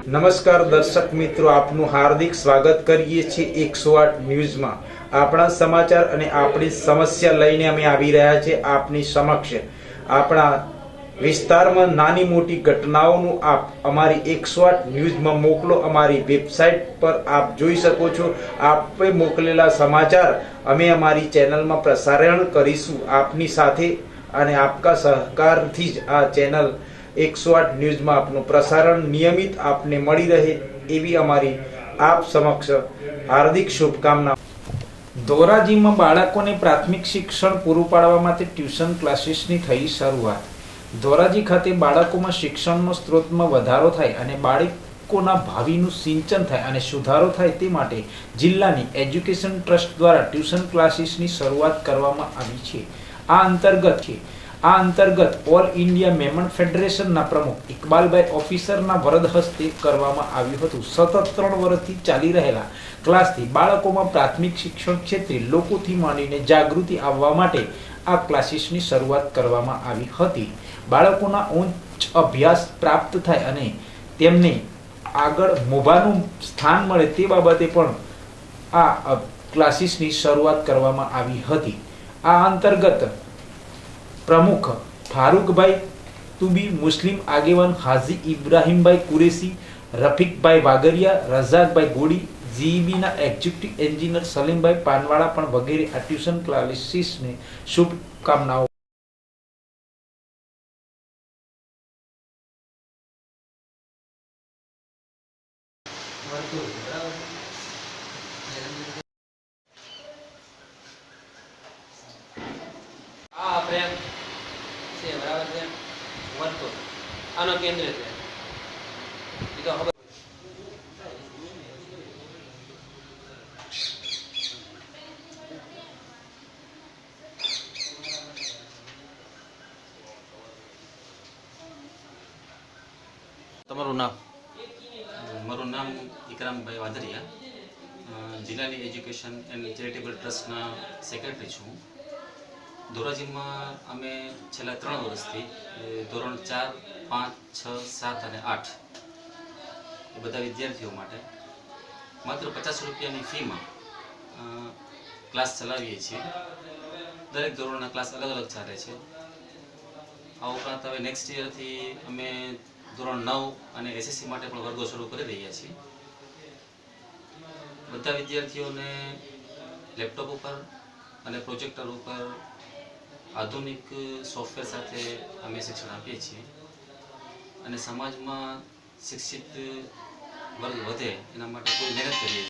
નમસ્કાર દર્શક મિત્રો, આપનું હાર્દિક સ્વાગત કરીએ છીએ 108 ન્યૂઝમાં। આપણા સમાચાર અને આપણી સમસ્યા લઈને અમે આવી રહ્યા છે આપની સમક્ષ। આપણા વિસ્તારમાં નાની મોટી ઘટનાઓનું આપ અમારી 108 ન્યૂઝમાં મોકલો। અમારી વેબસાઇટ પર આપ જોઈ શકો છો। આપે મોકલેલા સમાચાર અમે અમારી ચેનલમાં પ્રસારણ કરીશું આપની સાથે, અને આપકા સહકારથી જ આ ચેનલ 108 ન્યૂઝમાં આપનું પ્રસારણ નિયમિત આપને મળી રહે એવી અમારી આપ સમક્ષ હાર્દિક શુભકામના। ધોરાજીમાં બાળકોને પ્રાથમિક શિક્ષણ પૂરું પાડવા માટે ટ્યુશન ક્લાસીસની થઈ શરૂઆત। ધોરાજી ખાતે બાળકોમાં શિક્ષણનો સ્ત્રોતમાં વધારો થાય અને બાળકોના ભાવિનું સિંચન થાય અને સુધારો થાય તે માટે જિલ્લાની એજ્યુકેશન ટ્રસ્ટ દ્વારા ટ્યુશન ક્લાસીસની શરૂઆત કરવામાં આવી છે। આ અંતર્ગત ઓલ ઇન્ડિયા મેમન ફેડરેશનના પ્રમુખ ઇકબાલભાઈ ઓફિસરના વરદ હસ્તે કરવામાં આવ્યું હતું। સતત 3 વર્ષથી ચાલી રહેલા ક્લાસથી બાળકોમાં પ્રાથમિક શિક્ષણ ક્ષેત્રે લોકોથી માંડીને જાગૃતિ આવવા માટે આ ક્લાસીસની શરૂઆત કરવામાં આવી હતી। બાળકોના ઉચ્ચ અભ્યાસ પ્રાપ્ત થાય અને તેમને આગળ મોભાનું સ્થાન મળે તે બાબતે પણ આ ક્લાસીસની શરૂઆત કરવામાં આવી હતી। આ અંતર્ગત प्रमुख फारूकभाई तुबी, मुस्लिम आगेवान हाजी इब्राहिमभाई कुरेशी, रफीकभाई वागरिया, रजाकभाई गोड़ी, जीईबी ना एक्जिक्यूटिव एंजीनियर सलीमभाई पानवाड़ा पण वगैरे आ ट्यूशन क्लासेस ने शुभकामनाओं। बराबर है वर्तुल आनो केंद्र है ये तो खबर તમારું નામ? મારું નામ ઇકરામભાઈ વાધરિયા, જિલ્લાની એજ્યુકેશન એન્ડ ચેરિટેબલ ટ્રસ્ટના સેક્રેટરી છું। ધોરાજીમાં અમે છેલ્લા 3 વર્ષથી ધોરણ 4, 5, 6, 7 અને 8 એ બધા વિદ્યાર્થીઓ માટે માત્ર 50 રૂપિયાની ફીમાં ક્લાસ ચલાવીએ છીએ। દરેક ધોરણના ક્લાસ અલગ અલગ ચાલે છે। આ ઉપરાંત હવે નેક્સ્ટ યરથી અમે ધોરણ 9 અને એસએસસી માટે પણ વર્ગો શરૂ કરી રહ્યા છીએ। બધા વિદ્યાર્થીઓને લેપટોપ ઉપર અને પ્રોજેક્ટર ઉપર આધુનિક સોફ્ટવેર સાથે અમે શિક્ષણ આપીએ છીએ અને સમાજમાં શિક્ષિત વર્ગ વધે એના માટે કોઈ મહેનત કરીએ છીએ।